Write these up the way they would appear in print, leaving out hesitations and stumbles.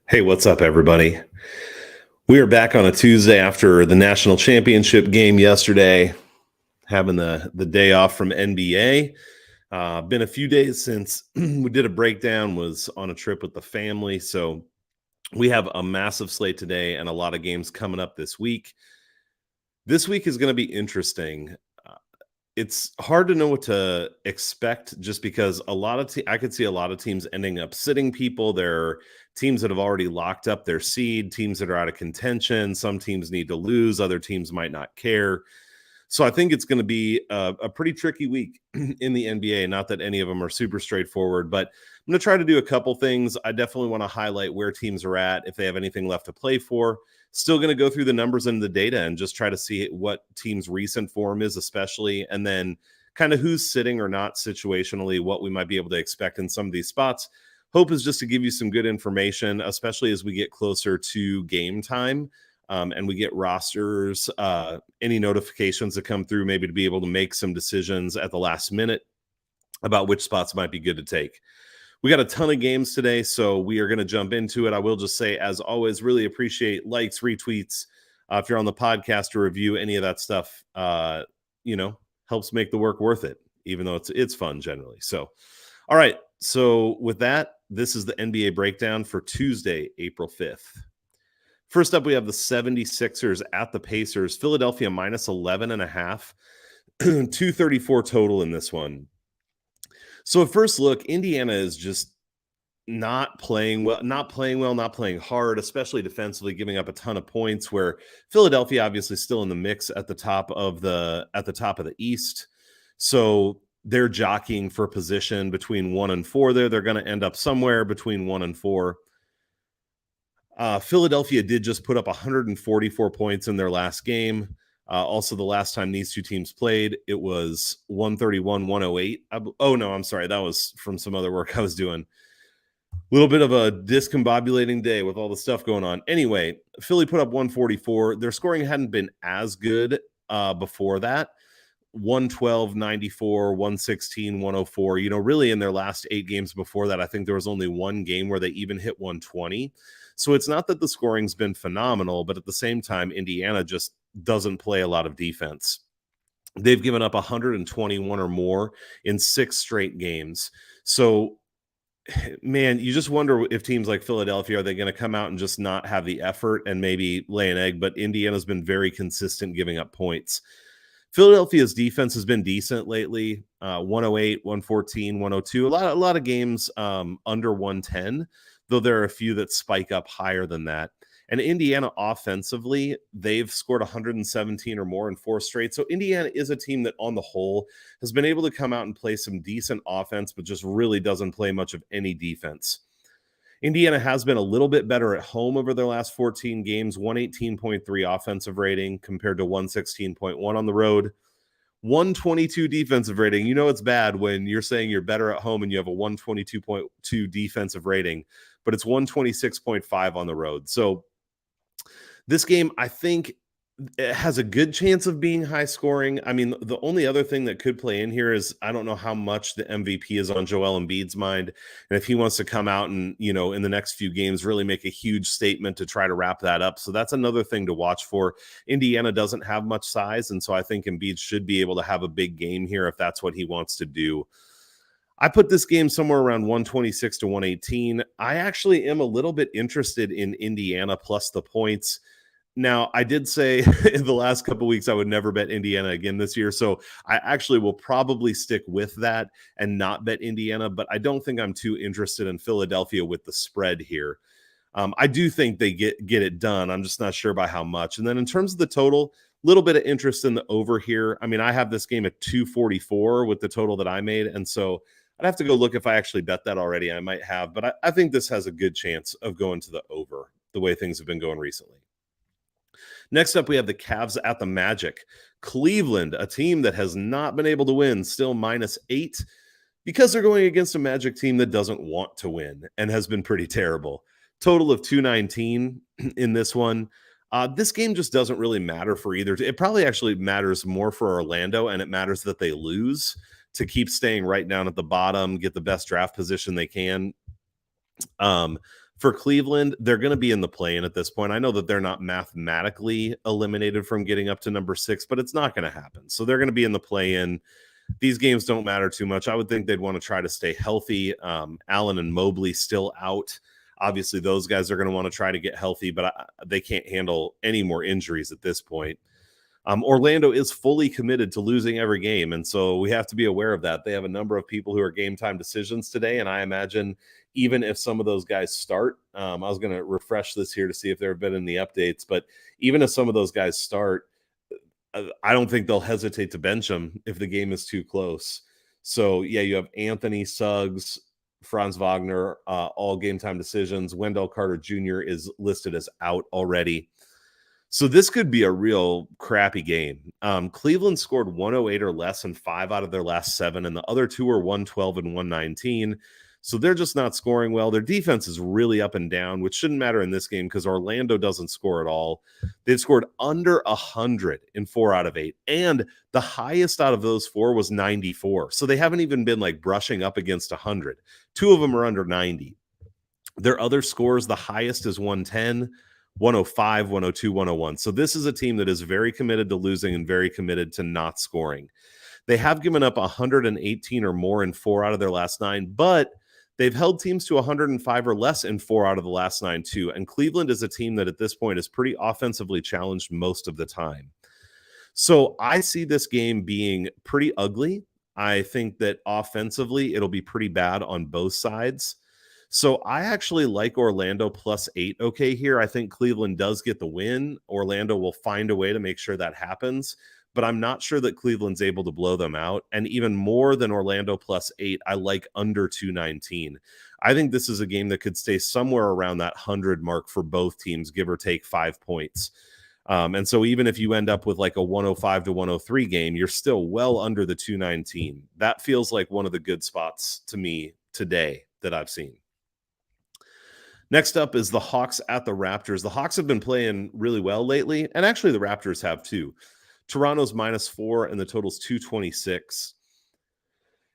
Hey, what's up, everybody? We are back on a Tuesday after the national championship game yesterday, having the day off from NBA. Been a few days since we did a breakdown, was on a trip with the family. So we have a massive slate today and a lot of games coming up this week. This week is going to be interesting. Uh, it's hard to know what to expect just because I could see a lot of teams ending up sitting people. There are teams that have already locked up their seed, teams that are out of contention. Some teams need to lose, other teams might not care. So I think it's going to be a pretty tricky week in the NBA. Not that any of them are super straightforward, but I'm going to try to do a couple things. I definitely want to highlight where teams are at, if they have anything left to play for. Still going to go through the numbers and the data and just try to see what teams' recent form is, especially, and then kind of who's sitting or not situationally, what we might be able to expect in some of these spots. Hope is just to give you some good information, especially as we get closer to game time. And we get rosters, any notifications that come through, maybe to be able to make some decisions at the last minute about which spots might be good to take. We got a ton of games today, so we are going to jump into it. I will just say, as always, really appreciate likes, retweets. If you're on the podcast to review any of that stuff, helps make the work worth it, even though it's fun generally. So, all right. So with that, this is the NBA breakdown for Tuesday, April 5th. First up, we have the 76ers at the Pacers. Philadelphia minus 11.5, 234 total in this one. So at first look, Indiana is just not playing well, not playing hard, especially defensively, giving up a ton of points, where Philadelphia obviously still in the mix at the top of the East. So they're jockeying for position between 1 and 4 there. They're going to end up somewhere between 1 and 4. Philadelphia did just put up 144 points in their last game. Also, the last time these two teams played, it was 131-108. Oh, no, I'm sorry. That was from some other work I was doing. A little bit of a discombobulating day with all the stuff going on. Anyway, Philly put up 144. Their scoring hadn't been as good before that. 112, 94, 116, 104. Really in their last 8 games before that, I think there was only one game where they even hit 120. So it's not that the scoring's been phenomenal, but at the same time, Indiana just doesn't play a lot of defense. They've given up 121 or more in 6 straight games. So, man, you just wonder if teams like Philadelphia, are they going to come out and just not have the effort and maybe lay an egg? But Indiana's been very consistent giving up points. Philadelphia's defense has been decent lately, 108, 114, 102. A lot of games under 110, though there are a few that spike up higher than that. And Indiana offensively, they've scored 117 or more in 4 straight. So Indiana is a team that on the whole has been able to come out and play some decent offense, but just really doesn't play much of any defense. Indiana has been a little bit better at home over their last 14 games, 118.3 offensive rating compared to 116.1 on the road. 122 defensive rating. It's bad when you're saying you're better at home and you have a 122.2 defensive rating, but it's 126.5 on the road. So this game, I think, it has a good chance of being high scoring. I mean, the only other thing that could play in here is I don't know how much the MVP is on Joel Embiid's mind. And if he wants to come out and, in the next few games, really make a huge statement to try to wrap that up. So that's another thing to watch for. Indiana doesn't have much size. And so I think Embiid should be able to have a big game here if that's what he wants to do. I put this game somewhere around 126 to 118. I actually am a little bit interested in Indiana plus the points. Now, I did say in the last couple of weeks I would never bet Indiana again this year, so I actually will probably stick with that and not bet Indiana, but I don't think I'm too interested in Philadelphia with the spread here. I do think they get it done. I'm just not sure by how much. And then in terms of the total, a little bit of interest in the over here. I mean, I have this game at 244 with the total that I made, and so I'd have to go look if I actually bet that already. I might have, but I think this has a good chance of going to the over the way things have been going recently. Next up, we have the Cavs at the Magic. Cleveland, a team that has not been able to win, still -8 because they're going against a Magic team that doesn't want to win and has been pretty terrible. Total of 219 in this one. This game just doesn't really matter for either. It probably actually matters more for Orlando, and it matters that they lose to keep staying right down at the bottom, get the best draft position they can. For Cleveland, they're going to be in the play-in at this point. I know that they're not mathematically eliminated from getting up to number 6, but it's not going to happen. So they're going to be in the play-in. These games don't matter too much. I would think they'd want to try to stay healthy. Allen and Mobley still out. Obviously, those guys are going to want to try to get healthy, but they can't handle any more injuries at this point. Orlando is fully committed to losing every game, and so we have to be aware of that. They have a number of people who are game time decisions today, and I imagine even if some of those guys start, I was going to refresh this here to see if there have been any updates, but even if some of those guys start, I don't think they'll hesitate to bench them if the game is too close. So, yeah, you have Anthony, Suggs, Franz Wagner, all game time decisions. Wendell Carter Jr. is listed as out already. So this could be a real crappy game. Cleveland scored 108 or less in 5 out of their last 7, and the other 2 are 112 and 119. So they're just not scoring well. Their defense is really up and down, which shouldn't matter in this game because Orlando doesn't score at all. They've scored under 100 in 4 out of 8, and the highest out of those 4 was 94. So they haven't even been like brushing up against 100. 2 of them are under 90. Their other scores, the highest is 110. 105, 102, 101. So this is a team that is very committed to losing and very committed to not scoring. They have given up 118 or more in 4 out of their last 9, but they've held teams to 105 or less in 4 out of the last 9 too. And Cleveland is a team that at this point is pretty offensively challenged most of the time. So I see this game being pretty ugly. I think that offensively it'll be pretty bad on both sides. So I actually like Orlando +8 okay here. I think Cleveland does get the win. Orlando will find a way to make sure that happens, but I'm not sure that Cleveland's able to blow them out. And even more than Orlando +8, I like under 219. I think this is a game that could stay somewhere around that 100 mark for both teams, give or take 5 points. And so even if you end up with like a 105 to 103 game, you're still well under the 219. That feels like one of the good spots to me today that I've seen. Next up is the Hawks at the Raptors. The Hawks have been playing really well lately, and actually the Raptors have too. Toronto's -4, and the total's 226.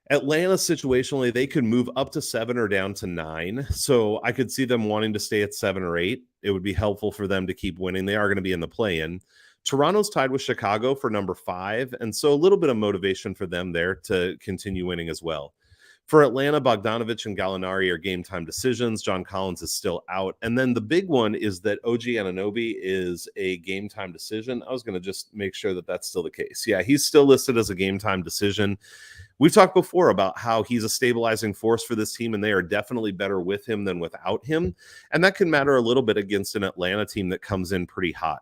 Atlanta, situationally, they could move up to 7 or down to 9. So I could see them wanting to stay at 7 or 8. It would be helpful for them to keep winning. They are going to be in the play-in. Toronto's tied with Chicago for number 5, and so a little bit of motivation for them there to continue winning as well. For Atlanta, Bogdanovic and Gallinari are game time decisions. John Collins is still out. And then the big one is that OG Anunoby is a game time decision. I was going to just make sure that that's still the case. Yeah, he's still listed as a game time decision. We've talked before about how he's a stabilizing force for this team, and they are definitely better with him than without him. And that can matter a little bit against an Atlanta team that comes in pretty hot.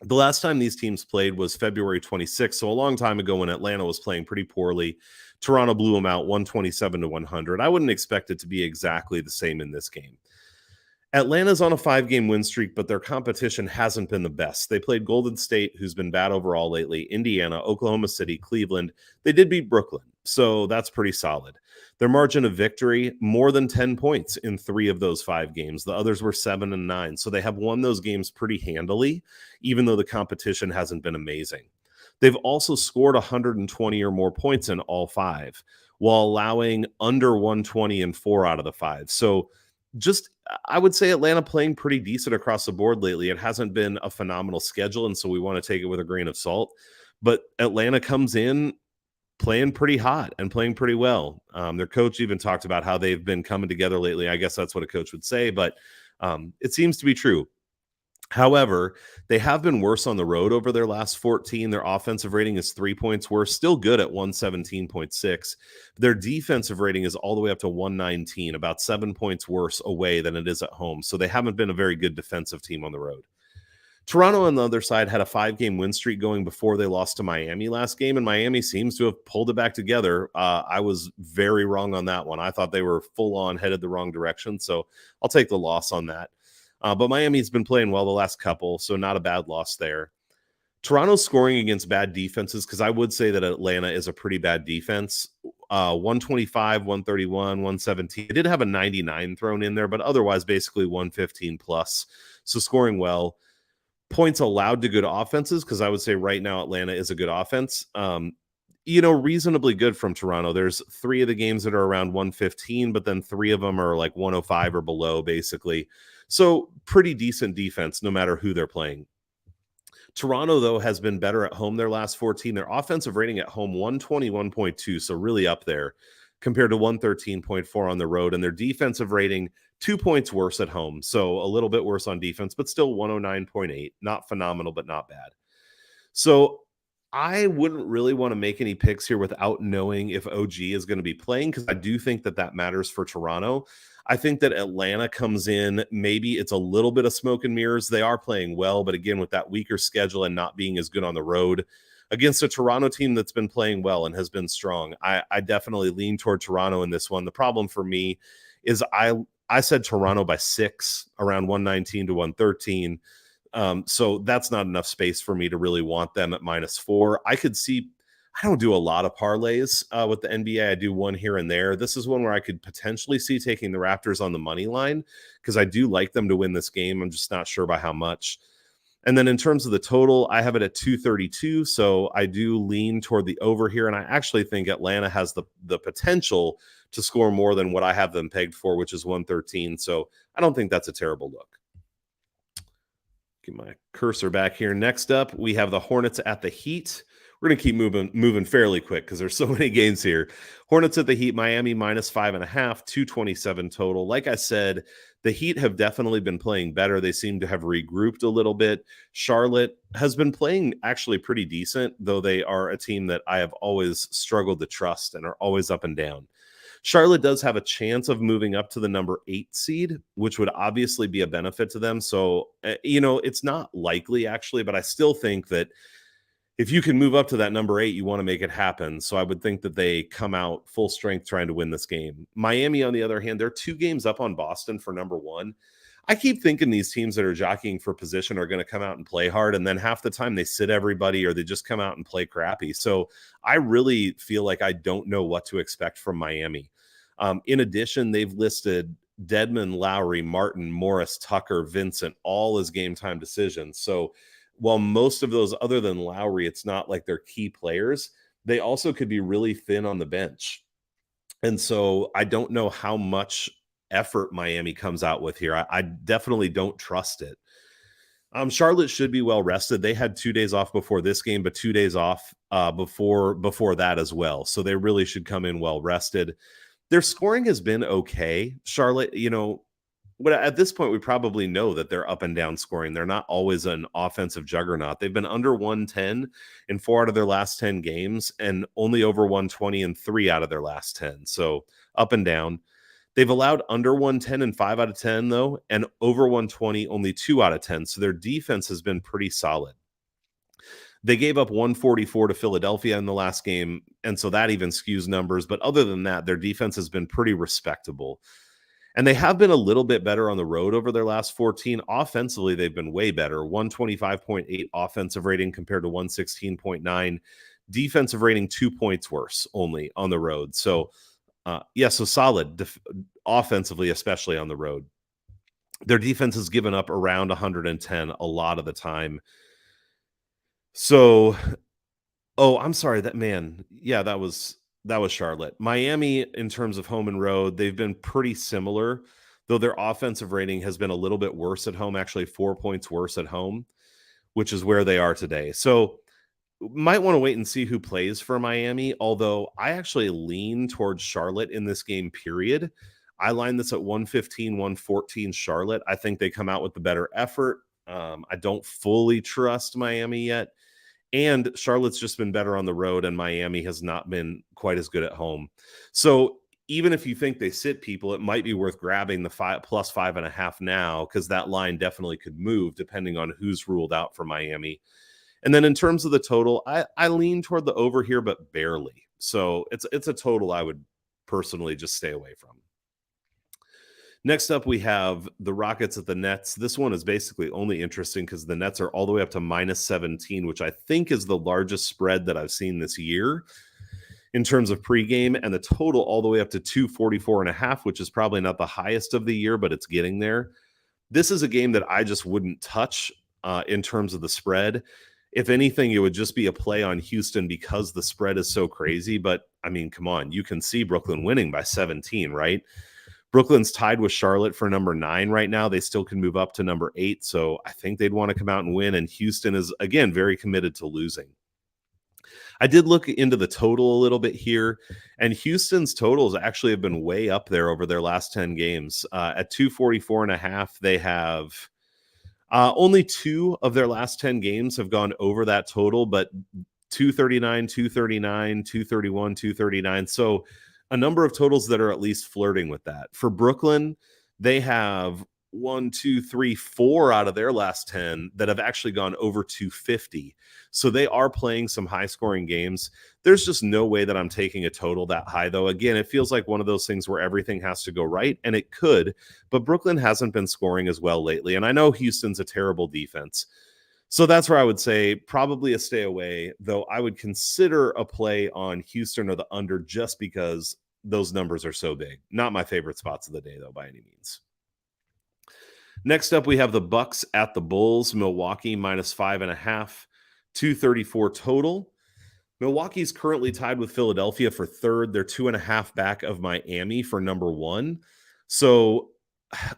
The last time these teams played was February 26th, so a long time ago when Atlanta was playing pretty poorly. Toronto blew them out 127 to 100. I wouldn't expect it to be exactly the same in this game. Atlanta's on a 5-game win streak, but their competition hasn't been the best. They played Golden State, who's been bad overall lately, Indiana, Oklahoma City, Cleveland. They did beat Brooklyn, so that's pretty solid. Their margin of victory, more than 10 points in 3 of those 5 games. The others were 7 and 9, so they have won those games pretty handily, even though the competition hasn't been amazing. They've also scored 120 or more points in all 5, while allowing under 120 in 4 out of the 5. So just, I would say Atlanta playing pretty decent across the board lately. It hasn't been a phenomenal schedule, and so we want to take it with a grain of salt. But Atlanta comes in playing pretty hot and playing pretty well. Their coach even talked about how they've been coming together lately. I guess that's what a coach would say, but it seems to be true. However, they have been worse on the road over their last 14. Their offensive rating is 3 points worse, still good at 117.6. Their defensive rating is all the way up to 119, about 7 points worse away than it is at home. So they haven't been a very good defensive team on the road. Toronto, on the other side, had a 5-game win streak going before they lost to Miami last game, and Miami seems to have pulled it back together. I was very wrong on that one. I thought they were full-on headed the wrong direction, so I'll take the loss on that. But Miami's been playing well the last couple, so not a bad loss there. Toronto's scoring against bad defenses, because I would say that Atlanta is a pretty bad defense. 125, 131, 117. It did have a 99 thrown in there, but otherwise basically 115 plus. So scoring well. Points allowed to good offenses, because I would say right now Atlanta is a good offense. reasonably good from Toronto. There's 3 of the games that are around 115, but then 3 of them are like 105 or below, basically. So pretty decent defense, no matter who they're playing. Toronto, though, has been better at home their last 14. Their offensive rating at home, 121.2, so really up there compared to 113.4 on the road. And their defensive rating, 2 points worse at home. So a little bit worse on defense, but still 109.8. Not phenomenal, but not bad. So I wouldn't really want to make any picks here without knowing if OG is going to be playing, because I do think that matters for Toronto. I think that Atlanta comes in, maybe it's a little bit of smoke and mirrors. They are playing well, but again, with that weaker schedule and not being as good on the road against a Toronto team that's been playing well and has been strong, I definitely lean toward Toronto in this one. The problem for me is I said Toronto by 6, around 119 to 113. So that's not enough space for me to really want them at -4. I don't do a lot of parlays with the NBA. I do one here and there. This is one where I could potentially see taking the Raptors on the money line, because I do like them to win this game. I'm just not sure by how much. And then in terms of the total, I have it at 232. So I do lean toward the over here. And I actually think Atlanta has the potential to score more than what I have them pegged for, which is 113. So I don't think that's a terrible look. Get my cursor back here. Next up, we have the Hornets at the Heat. We're going to keep moving fairly quick because there's so many games here. Hornets at the Heat, Miami -5.5, 227 total. Like I said, the Heat have definitely been playing better. They seem to have regrouped a little bit. Charlotte has been playing actually pretty decent, though they are a team that I have always struggled to trust and are always up and down. Charlotte does have a chance of moving up to the number 8 seed, which would obviously be a benefit to them. So, it's not likely actually, but I still think that if you can move up to that number 8, you want to make it happen. So I would think that they come out full strength trying to win this game. Miami, on the other hand, they're 2 games up on Boston for number 1. I keep thinking these teams that are jockeying for position are going to come out and play hard, and then half the time they sit everybody or they just come out and play crappy. So I really feel like I don't know what to expect from Miami. In addition, they've listed Dedmon, Lowry, Martin, Morris, Tucker, Vincent, all as game time decisions. So while most of those, other than Lowry, it's not like they're key players, they also could be really thin on the bench. And so I don't know how much effort Miami comes out with here. I definitely don't trust it. Charlotte should be well rested. They had 2 days off before this game, but 2 days off before that as well. So they really should come in well rested. Their scoring has been okay. Charlotte, but at this point, we probably know that they're up and down scoring. They're not always an offensive juggernaut. They've been under 110 in 4 out of their last 10 games and only over 120 in 3 out of their last 10. So up and down. They've allowed under 110 in 5 out of 10, though, and over 120 only 2 out of 10. So their defense has been pretty solid. They gave up 144 to Philadelphia in the last game, and so that even skews numbers. But other than that, their defense has been pretty respectable. And they have been a little bit better on the road over their last 14. Offensively, they've been way better. 125.8 offensive rating compared to 116.9. Defensive rating 2 points worse only on the road. So, so solid offensively, especially on the road. Their defense has given up around 110 a lot of the time. So, I'm sorry, that was Charlotte. Miami, in terms of home and road, they've been pretty similar, though their offensive rating has been a little bit worse at home, actually 4 points worse at home, which is where they are today. So might want to wait and see who plays for Miami, although I actually lean towards Charlotte in this game, period. I line this at 115, 114 Charlotte. I think they come out with the better effort. I don't fully trust Miami yet. And Charlotte's just been better on the road, and Miami has not been quite as good at home. So even if you think they sit people, it might be worth grabbing the +5.5 now, because that line definitely could move depending on who's ruled out for Miami. And then in terms of the total, I lean toward the over here, but barely. So it's a total I would personally just stay away from. Next up, we have the Rockets at the Nets. This one is basically only interesting because the Nets are all the way up to -17, which I think is the largest spread that I've seen this year in terms of pregame, and the total all the way up to 244.5, which is probably not the highest of the year, but it's getting there. This is a game that I just wouldn't touch in terms of the spread. If anything, it would just be a play on Houston because the spread is so crazy. But I mean, come on, you can see Brooklyn winning by 17, right? Brooklyn's tied with Charlotte for number 9 right now. They still can move up to number 8. So I think they'd want to come out and win. And Houston is, again, very committed to losing. I did look into the total a little bit here, and Houston's totals actually have been way up there over their last 10 games. At 244.5, they have only 2 of their last 10 games have gone over that total, but 239, 239, 231, 239. So a number of totals that are at least flirting with that. For Brooklyn, they have 1, 2, 3, 4 out of their last 10 that have actually gone over 250. So they are playing some high scoring games. There's just no way that I'm taking a total that high, though. Again, it feels like one of those things where everything has to go right, and it could, but Brooklyn hasn't been scoring as well lately. And I know Houston's a terrible defense. So that's where I would say probably a stay away, though I would consider a play on Houston or the under just because those numbers are so big. Not my favorite spots of the day, though, by any means. Next up, we have the Bucks at the Bulls. Milwaukee -5.5, 234 total. Milwaukee's currently tied with Philadelphia for third. They're 2.5 back of Miami for number 1. So,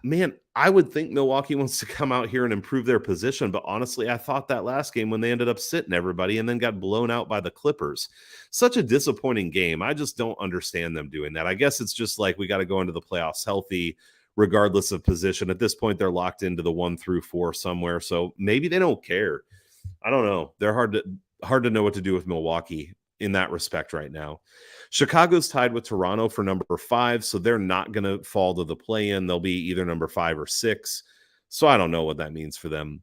man, I would think Milwaukee wants to come out here and improve their position. But honestly, I thought that last game when they ended up sitting everybody and then got blown out by the Clippers. Such a disappointing game. I just don't understand them doing that. I guess it's just like we got to go into the playoffs healthy, regardless of position. At this point, they're locked into the 1 through 4 somewhere. So maybe they don't care. I don't know. They're hard to know what to do with Milwaukee in that respect right now. Chicago's tied with Toronto for number 5, so they're not going to fall to the play-in. They'll be either number 5 or 6. So I don't know what that means for them.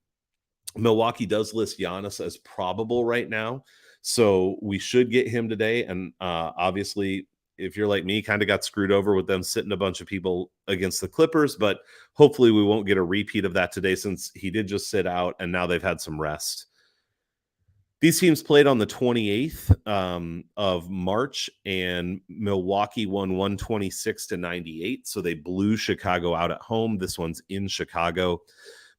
Milwaukee does list Giannis as probable right now, so we should get him today. And obviously, if you're like me, kind of got screwed over with them sitting a bunch of people against the Clippers, but hopefully we won't get a repeat of that today since he did just sit out and now they've had some rest. These teams played on the 28th of March, and Milwaukee won 126-98. So they blew Chicago out at home. This one's in Chicago.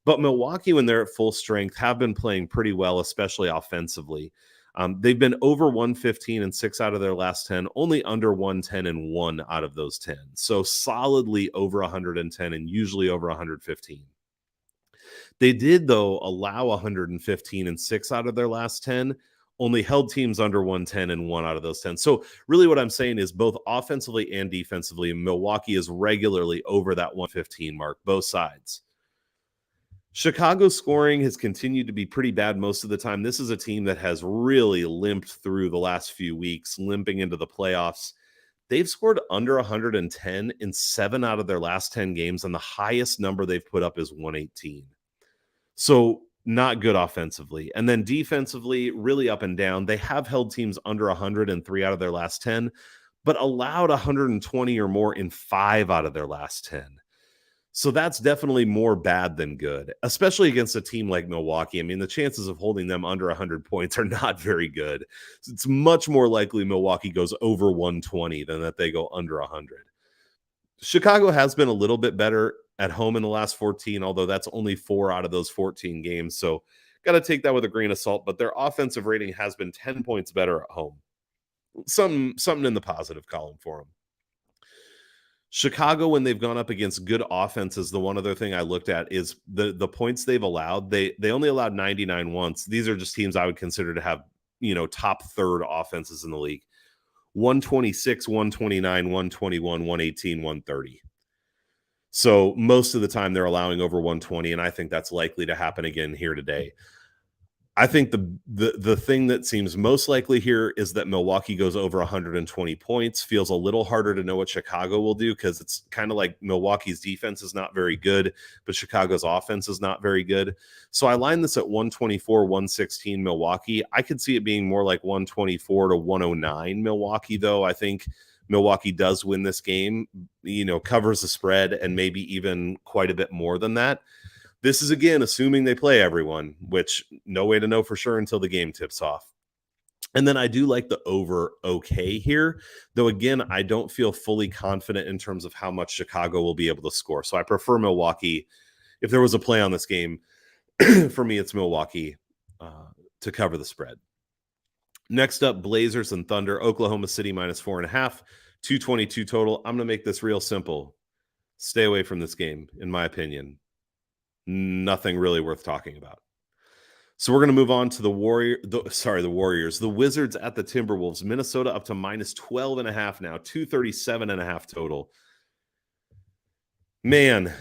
But Milwaukee, when they're at full strength, have been playing pretty well, especially offensively. They've been over 115 in 6 out of their last 10, only under 110 in 1 out of those 10. So solidly over 110 and usually over 115. They did, though, allow 115 in 6 out of their last 10, only held teams under 110 in 1 out of those 10. So really what I'm saying is both offensively and defensively, Milwaukee is regularly over that 115 mark, both sides. Chicago's scoring has continued to be pretty bad most of the time. This is a team that has really limped through the last few weeks, limping into the playoffs. They've scored under 110 in 7 out of their last 10 games, and the highest number they've put up is 118. So not good offensively. And then defensively, really up and down. They have held teams under 100 in 3 out of their last 10, but allowed 120 or more in 5 out of their last 10. So that's definitely more bad than good, especially against a team like Milwaukee. I mean, the chances of holding them under 100 points are not very good. It's much more likely Milwaukee goes over 120 than that they go under 100. Chicago has been a little bit better at home in the last 14, although that's only 4 out of those 14 games. So got to take that with a grain of salt, but their offensive rating has been 10 points better at home. Something in the positive column for them. Chicago, when they've gone up against good offenses, the one other thing I looked at is the points they've allowed. They only allowed 99 once. These are just teams I would consider to have, top third offenses in the league. 126, 129, 121, 118, 130. So most of the time they're allowing over 120, and I think that's likely to happen again here today. I think the thing that seems most likely here is that Milwaukee goes over 120 points. Feels a little harder to know what Chicago will do because it's kind of like Milwaukee's defense is not very good, but Chicago's offense is not very good. So I line this at 124, 116 Milwaukee. I could see it being more like 124 to 109 Milwaukee, though. I think Milwaukee does win this game, covers the spread and maybe even quite a bit more than that. This is, again, assuming they play everyone, which no way to know for sure until the game tips off. And then I do like the over okay here, though, again, I don't feel fully confident in terms of how much Chicago will be able to score. So I prefer Milwaukee. If there was a play on this game, for me, it's Milwaukee to cover the spread. Next up, Blazers and Thunder. Oklahoma City -4.5, 222 total. I'm going to make this real simple. Stay away from this game, in my opinion. Nothing really worth talking about. So we're going to move on to the Warriors. The Wizards at the Timberwolves. Minnesota up to -12.5 now, 237.5 total. Man,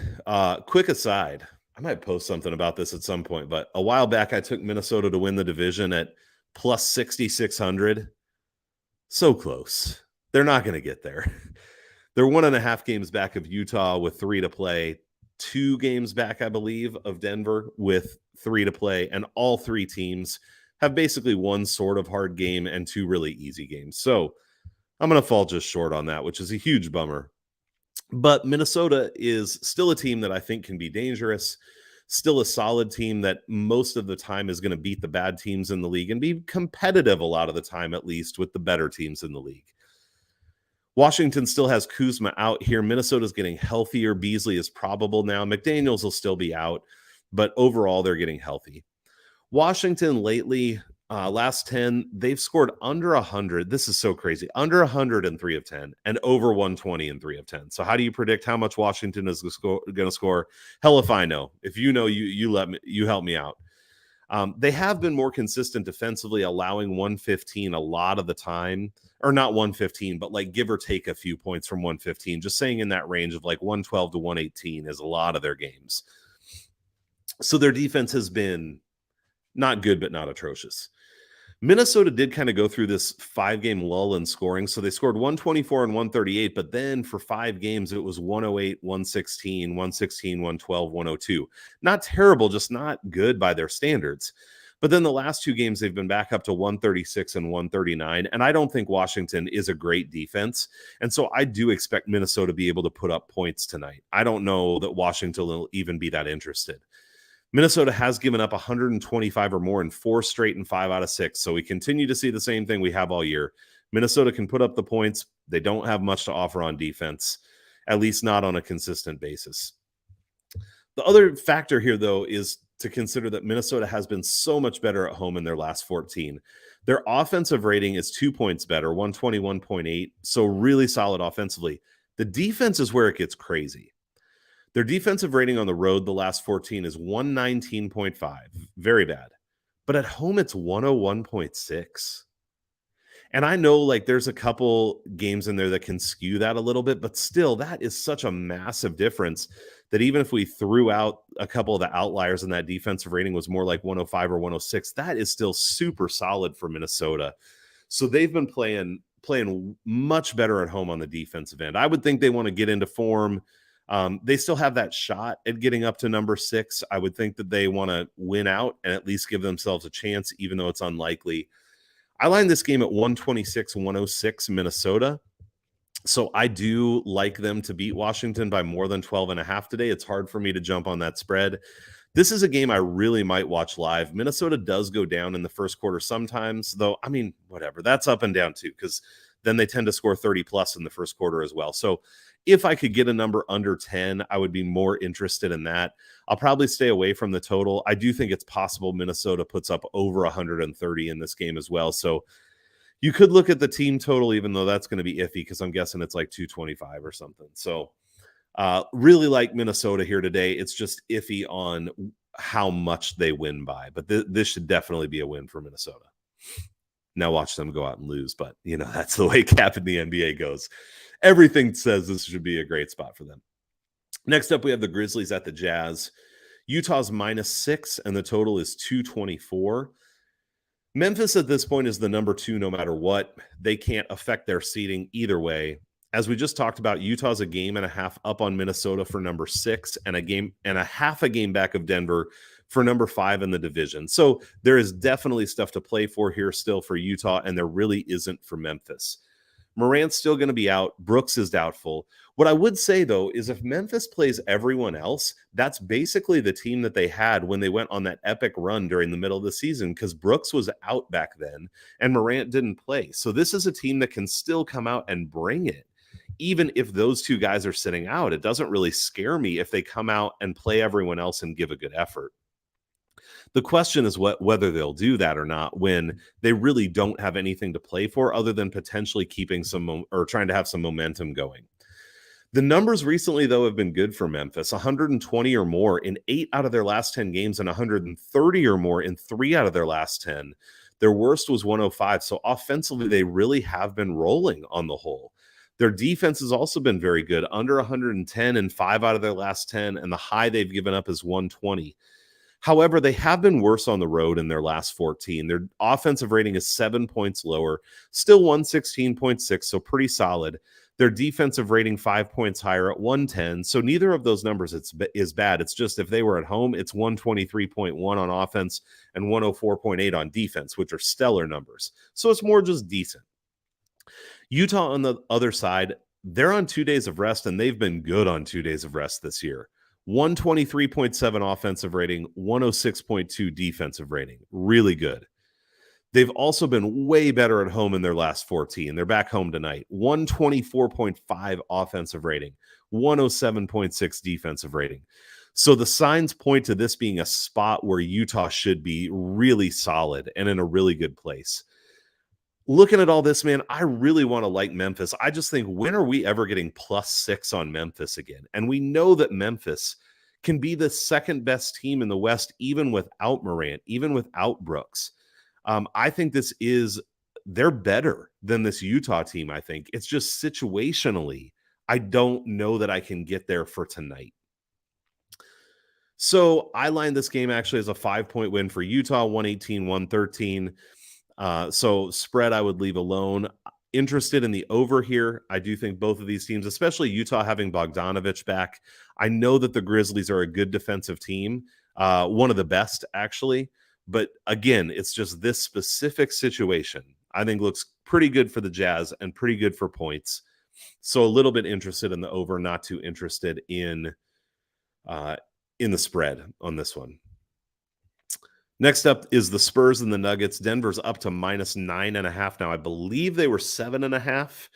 quick aside. I might post something about this at some point, but a while back I took Minnesota to win the division at plus 6,600. So close. They're not going to get there. They're 1.5 games back of Utah with 3 to play. 2 games back, I believe, of Denver with 3 to play. And all 3 teams have basically one sort of hard game and 2 really easy games. So I'm going to fall just short on that, which is a huge bummer. But Minnesota is still a team that I think can be dangerous. Still a solid team that most of the time is going to beat the bad teams in the league and be competitive a lot of the time, at least with the better teams in the league. Washington still has Kuzma out here. Minnesota's getting healthier. Beasley is probable now. McDaniels will still be out, but overall they're getting healthy. Washington lately, last 10, they've scored under 100. This is so crazy. Under 100 in 3 of 10 and over 120 in 3 of 10. So how do you predict how much Washington is going to score? Hell if I know. If you know, you help me out. They have been more consistent defensively, allowing 115 a lot of the time, or not 115, but like give or take a few points from 115, just saying in that range of like 112 to 118 is a lot of their games. So their defense has been not good, but not atrocious. Minnesota did kind of go through this 5-game lull in scoring. So they scored 124 and 138, but then for 5 games, it was 108, 116, 116, 112, 102. Not terrible, just not good by their standards. But then the last 2 games, they've been back up to 136 and 139. And I don't think Washington is a great defense. And so I do expect Minnesota to be able to put up points tonight. I don't know that Washington will even be that interested. Minnesota has given up 125 or more in 4 straight and 5 out of 6. So we continue to see the same thing we have all year. Minnesota can put up the points. They don't have much to offer on defense, at least not on a consistent basis. The other factor here, though, is to consider that Minnesota has been so much better at home in their last 14. Their offensive rating is 2 points better, 121.8. So really solid offensively. The defense is where it gets crazy. Their defensive rating on the road the last 14 is 119.5. Very bad. But at home, it's 101.6. And I know like there's a couple games in there that can skew that a little bit, but still, that is such a massive difference that even if we threw out a couple of the outliers and that defensive rating was more like 105 or 106, that is still super solid for Minnesota. So they've been playing much better at home on the defensive end. I would think they want to get into form. They still have that shot at getting up to number 6. I would think that they want to win out and at least give themselves a chance, even though it's unlikely. I line this game at 126-106 Minnesota. So I do like them to beat Washington by more than 12.5 today. It's hard for me to jump on that spread. This is a game I really might watch live. Minnesota does go down in the first quarter sometimes, though. I mean, whatever. That's up and down too, because then they tend to score 30 plus in the first quarter as well. So if I could get a number under 10, I would be more interested in that. I'll probably stay away from the total. I do think it's possible Minnesota puts up over 130 in this game as well. So you could look at the team total, even though that's going to be iffy because I'm guessing it's like 225 or something. So really like Minnesota here today. It's just iffy on how much they win by. But this should definitely be a win for Minnesota. Now watch them go out and lose. But, you know, that's the way cap in the NBA goes. Everything says this should be a great spot for them. Next up, we have the Grizzlies at the Jazz. Utah's -6, and the total is 224. Memphis at this point is the number 2 no matter what. They can't affect their seeding either way. As we just talked about, Utah's a game and a half up on Minnesota for number 6 and a game and a half a game back of Denver for number 5 in the division. So there is definitely stuff to play for here still for Utah, and there really isn't for Memphis. Morant's still going to be out. Brooks is doubtful. What I would say, though, is if Memphis plays everyone else, that's basically the team that they had when they went on that epic run during the middle of the season, because Brooks was out back then and Morant didn't play. So this is a team that can still come out and bring it. Even if those 2 guys are sitting out, it doesn't really scare me if they come out and play everyone else and give a good effort. The question is whether they'll do that or not when they really don't have anything to play for other than potentially keeping or trying to have some momentum going. The numbers recently, though, have been good for Memphis. 120 or more in 8 out of their last 10 games and 130 or more in 3 out of their last 10. Their worst was 105. So offensively, they really have been rolling on the whole. Their defense has also been very good, under 110 in 5 out of their last 10, and the high they've given up is 120. However, they have been worse on the road in their last 14. Their offensive rating is 7 points lower, still 116.6, so pretty solid. Their defensive rating 5 points higher at 110. So neither of those numbers is bad. It's just if they were at home, it's 123.1 on offense and 104.8 on defense, which are stellar numbers. So it's more just decent. Utah on the other side, they're on 2 days of rest, and they've been good on 2 days of rest this year. 123.7 offensive rating, 106.2 defensive rating. Really good. They've also been way better at home in their last 14. They're back home tonight. 124.5 offensive rating, 107.6 defensive rating. So the signs point to this being a spot where Utah should be really solid and in a really good place. Looking at all this, man, I really want to like Memphis. I just think, when are we ever getting +6 on Memphis again? And we know that Memphis can be the second best team in the West, even without Morant, even without Brooks. I think they're better than this Utah team, I think. It's just situationally, I don't know that I can get there for tonight. So I lined this game actually as a 5-point win for Utah, 118-113. So spread I would leave alone. Interested in the over here. I do think both of these teams, especially Utah having Bogdanovich back. I know that the Grizzlies are a good defensive team, one of the best actually. But again, it's just this specific situation I think looks pretty good for the Jazz and pretty good for points. So a little bit interested in the over, not too interested in the spread on this one. Next up is the Spurs and the Nuggets. Denver's up to -9.5 now. I believe they were 7.5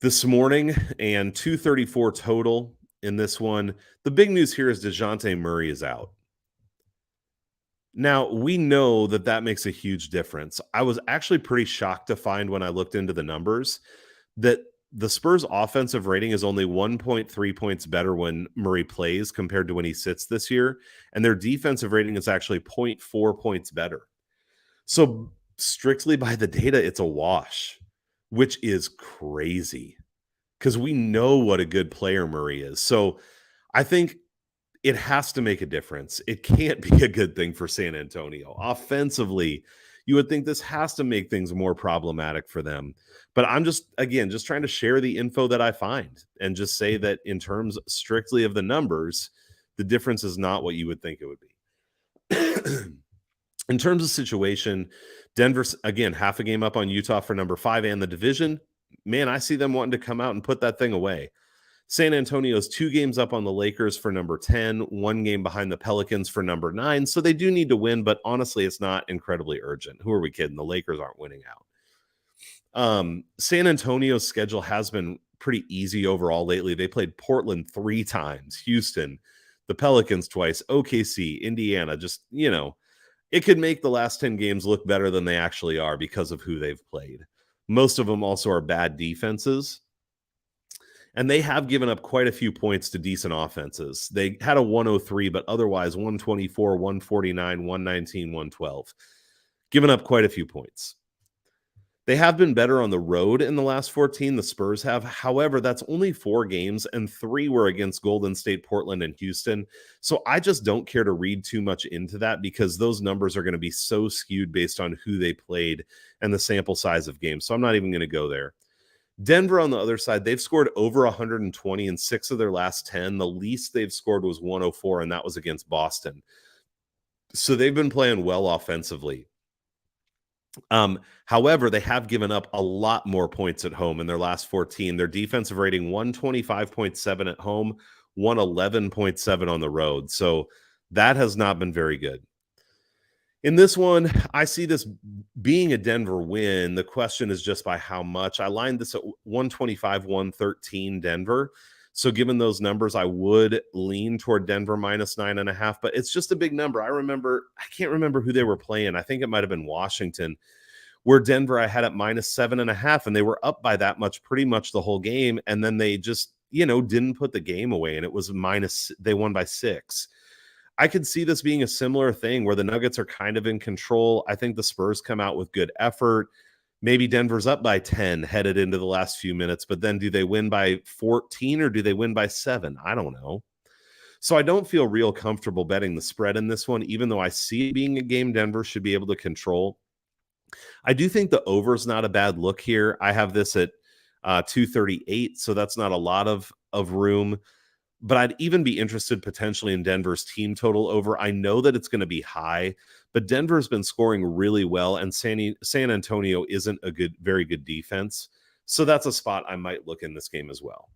this morning, and 234 total in this one. The big news here is Dejante Murray is out. Now, we know that makes a huge difference. I was actually pretty shocked to find when I looked into the numbers that the Spurs offensive rating is only 1.3 points better when Murray plays compared to when he sits this year. And their defensive rating is actually 0.4 points better. So strictly by the data, it's a wash, which is crazy because we know what a good player Murray is. So I think it has to make a difference. It can't be a good thing for San Antonio. Offensively, you would think this has to make things more problematic for them. But I'm just trying to share the info that I find and just say that in terms strictly of the numbers, the difference is not what you would think it would be. In terms of situation, Denver, again, half a game up on Utah for number 5 and the division. Man, I see them wanting to come out and put that thing away. San Antonio's 2 games up on the Lakers for number 10, 1 game behind the Pelicans for number 9. So they do need to win, but honestly, it's not incredibly urgent. Who are we kidding? The Lakers aren't winning out. San Antonio's schedule has been pretty easy overall lately. They played Portland 3 times, Houston, the Pelicans twice, OKC, Indiana. Just, it could make the last 10 games look better than they actually are because of who they've played. Most of them also are bad defenses. And they have given up quite a few points to decent offenses. They had a 103, but otherwise 124, 149, 119, 112. Given up quite a few points. They have been better on the road in the last 14. The Spurs have. However, that's only 4 games, and 3 were against Golden State, Portland, and Houston. So I just don't care to read too much into that because those numbers are going to be so skewed based on who they played and the sample size of games. So I'm not even going to go there. Denver on the other side, they've scored over 120 in 6 of their last 10. The least they've scored was 104, and that was against Boston. So they've been playing well offensively. However, they have given up a lot more points at home in their last 14. Their defensive rating 125.7 at home, 111.7 on the road. So that has not been very good. In this one, I see this being a Denver win. The question is just by how much. I lined this at 125-113 Denver. So given those numbers, I would lean toward Denver minus 9.5, but it's just a big number. I can't remember who they were playing. I think it might have been Washington, where Denver I had at minus 7.5, and they were up by that much pretty much the whole game. And then they just, didn't put the game away, and it was they won by 6. I could see this being a similar thing where the Nuggets are kind of in control. I think the Spurs come out with good effort. Maybe Denver's up by 10 headed into the last few minutes, but then do they win by 14 or do they win by 7? I don't know. So I don't feel real comfortable betting the spread in this one, even though I see it being a game Denver should be able to control. I do think the over is not a bad look here. I have this at 238, so that's not a lot of room. But I'd even be interested potentially in Denver's team total over. I know that it's going to be high, but Denver's been scoring really well, and San Antonio isn't a very good defense. So that's a spot I might look in this game as well.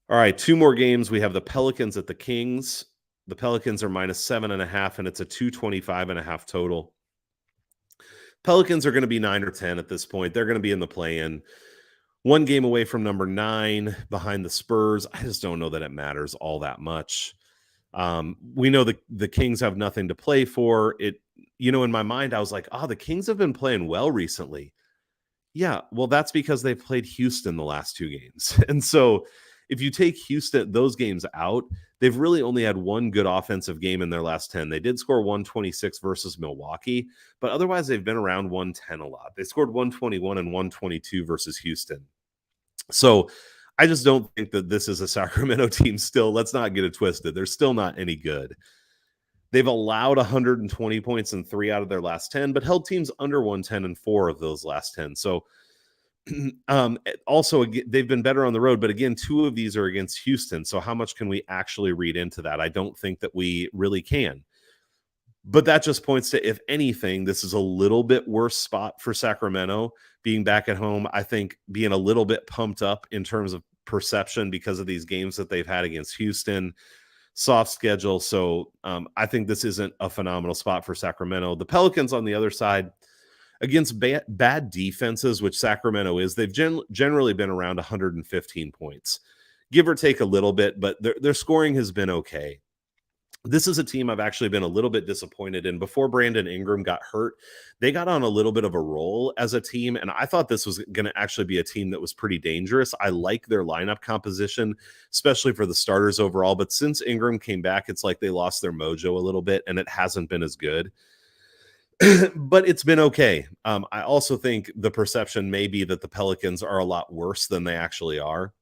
All right, 2 more games. We have the Pelicans at the Kings. The Pelicans are minus 7.5, and it's a 225.5 total. Pelicans are going to be 9 or 10 at this point. They're going to be in the play-in. 1 game away from number 9 behind the Spurs. I just don't know that it matters all that much. We know the Kings have nothing to play for. In my mind, I was like, the Kings have been playing well recently. Yeah, well, that's because they've played Houston the last 2 games. And so if you take those games out, they've really only had 1 good offensive game in their last 10. They did score 126 versus Milwaukee, but otherwise they've been around 110 a lot. They scored 121 and 122 versus Houston. So I just don't think that this is a Sacramento team still. Let's not get it twisted. They're still not any good. They've allowed 120 points in 3 out of their last 10, but held teams under 110 in 4 of those last 10. So also, they've been better on the road, but again, 2 of these are against Houston. So how much can we actually read into that? I don't think that we really can. But that just points to, if anything, this is a little bit worse spot for Sacramento being back at home. I think being a little bit pumped up in terms of perception because of these games that they've had against Houston, soft schedule. So I think this isn't a phenomenal spot for Sacramento. The Pelicans on the other side, against bad defenses, which Sacramento is, they've generally been around 115 points, give or take a little bit, but their scoring has been okay. This is a team I've actually been a little bit disappointed in. Before Brandon Ingram got hurt, they got on a little bit of a roll as a team, and I thought this was going to actually be a team that was pretty dangerous. I like their lineup composition, especially for the starters overall, but since Ingram came back, it's like they lost their mojo a little bit, and it hasn't been as good. But it's been okay. I also think the perception may be that the Pelicans are a lot worse than they actually are.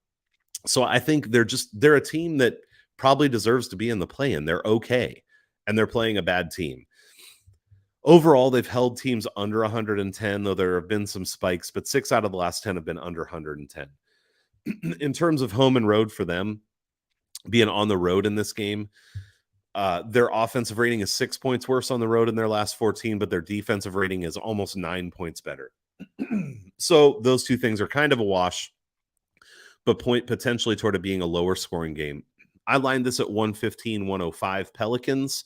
So I think they're a team that probably deserves to be in the play-in. They're okay, and they're playing a bad team. Overall, they've held teams under 110, though there have been some spikes, but 6 out of the last 10 have been under 110. In terms of home and road for them, being on the road in this game, their offensive rating is 6 points worse on the road in their last 14, but their defensive rating is almost 9 points better. So those 2 things are kind of a wash, but point potentially toward it being a lower scoring game. I lined this at 115-105 Pelicans.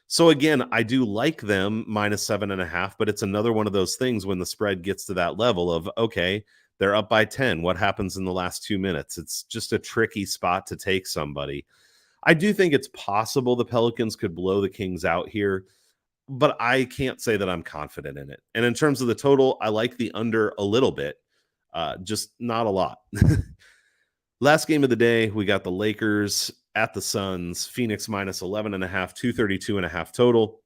So again, I do like them minus 7.5, but it's another one of those things when the spread gets to that level of, okay, they're up by 10. What happens in the last 2 minutes? It's just a tricky spot to take somebody. I do think it's possible the Pelicans could blow the Kings out here, but I can't say that I'm confident in it. And in terms of the total, I like the under a little bit, just not a lot. Last game of the day, we got the Lakers at the Suns. Phoenix minus 11.5, 232.5 total.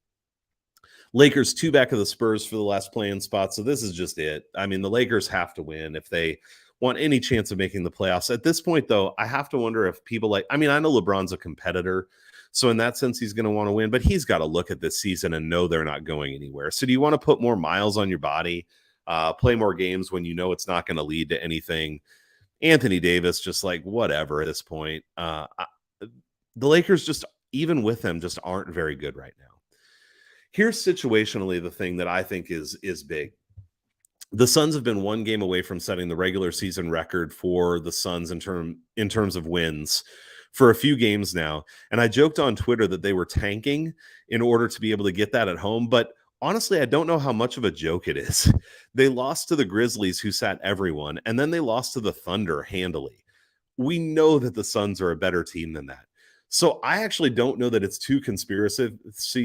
Lakers 2 back of the Spurs for the last play-in spot, so this is just it. I mean, the Lakers have to win if they want any chance of making the playoffs. At this point, though, I have to wonder if people I know LeBron's a competitor, so in that sense, he's going to want to win, but he's got to look at this season and know they're not going anywhere. So do you want to put more miles on your body, play more games when you know it's not going to lead to anything? Anthony Davis, just like whatever at this point. The Lakers, just even with them, just aren't very good right now. Here's situationally the thing that I think is big. The Suns have been 1 game away from setting the regular season record for the Suns in terms of wins for a few games now. And I joked on Twitter that they were tanking in order to be able to get that at home, but honestly, I don't know how much of a joke it is. They lost to the Grizzlies, who sat everyone, and then they lost to the Thunder handily. we know that the Suns are a better team than that. So I actually don't know that it's too conspiracy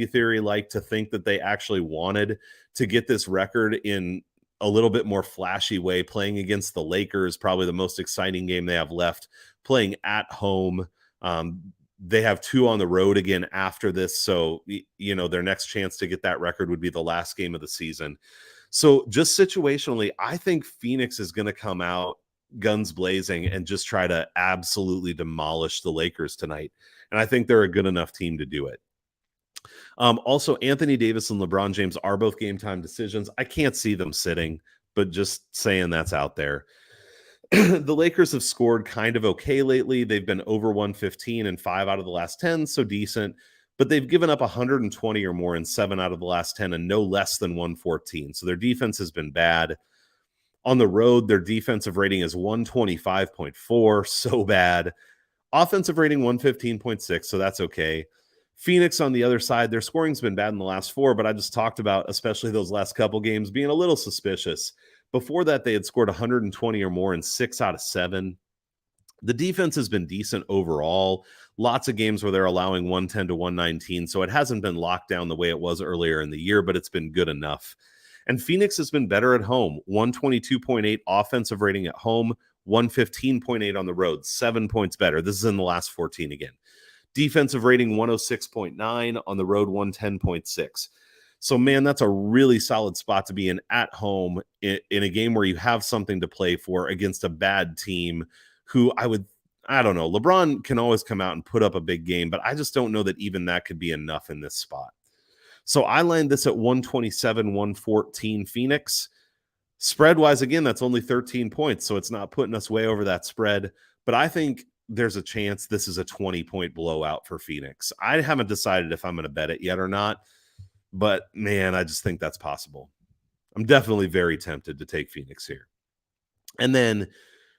theory like to think that they actually wanted to get this record in a little bit more flashy way, playing against the Lakers, probably the most exciting game they have left, playing at home. They have 2 on the road again after this. So, their next chance to get that record would be the last game of the season. So just situationally, I think Phoenix is going to come out guns blazing and just try to absolutely demolish the Lakers tonight. And I think they're a good enough team to do it. Also, Anthony Davis and LeBron James are both game time decisions. I can't see them sitting, but just saying that's out there. The Lakers have scored kind of okay lately. They've been over 115 in 5 out of the last 10, so decent. But they've given up 120 or more in 7 out of the last 10 and no less than 114. So their defense has been bad. On the road, their defensive rating is 125.4, so bad. Offensive rating 115.6, so that's okay. Phoenix on the other side, their scoring's been bad in the last 4, but I just talked about, especially those last couple games, being a little suspicious. Before that, they had scored 120 or more in 6 out of 7. The defense has been decent overall. Lots of games where they're allowing 110 to 119, so it hasn't been locked down the way it was earlier in the year, but it's been good enough. And Phoenix has been better at home. 122.8 offensive rating at home, 115.8 on the road, 7 points better. This is in the last 14 again. Defensive rating 106.9 on the road, 110.6. So, man, that's a really solid spot to be in at home in a game where you have something to play for against a bad team who I don't know. LeBron can always come out and put up a big game, but I just don't know that even that could be enough in this spot. So I land this at 127, 114 Phoenix. Spread-wise, again, that's only 13 points, so it's not putting us way over that spread. But I think there's a chance this is a 20-point blowout for Phoenix. I haven't decided if I'm going to bet it yet or not, but, man, I just think that's possible. I'm definitely very tempted to take Phoenix here. And then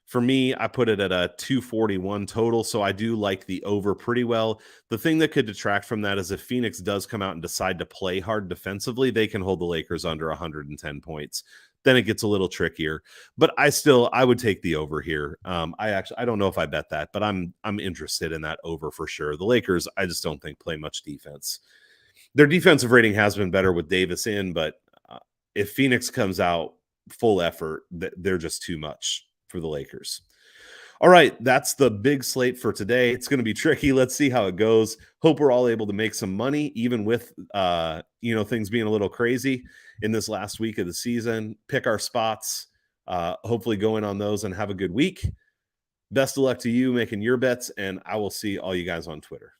for me, I put it at a 241 total, so I do like the over pretty well. The thing that could detract from that is if Phoenix does come out and decide to play hard defensively, they can hold the Lakers under 110 points. Then it gets a little trickier. But I would take the over here. I don't know if I bet that, but I'm interested in that over for sure. The Lakers, I just don't think play much defense. Their defensive rating has been better with Davis in, but if Phoenix comes out full effort, they're just too much for the Lakers. All right, that's the big slate for today. It's going to be tricky. Let's see how it goes. Hope we're all able to make some money, even with things being a little crazy in this last week of the season. Pick our spots. Hopefully go in on those and have a good week. Best of luck to you making your bets, and I will see all you guys on Twitter.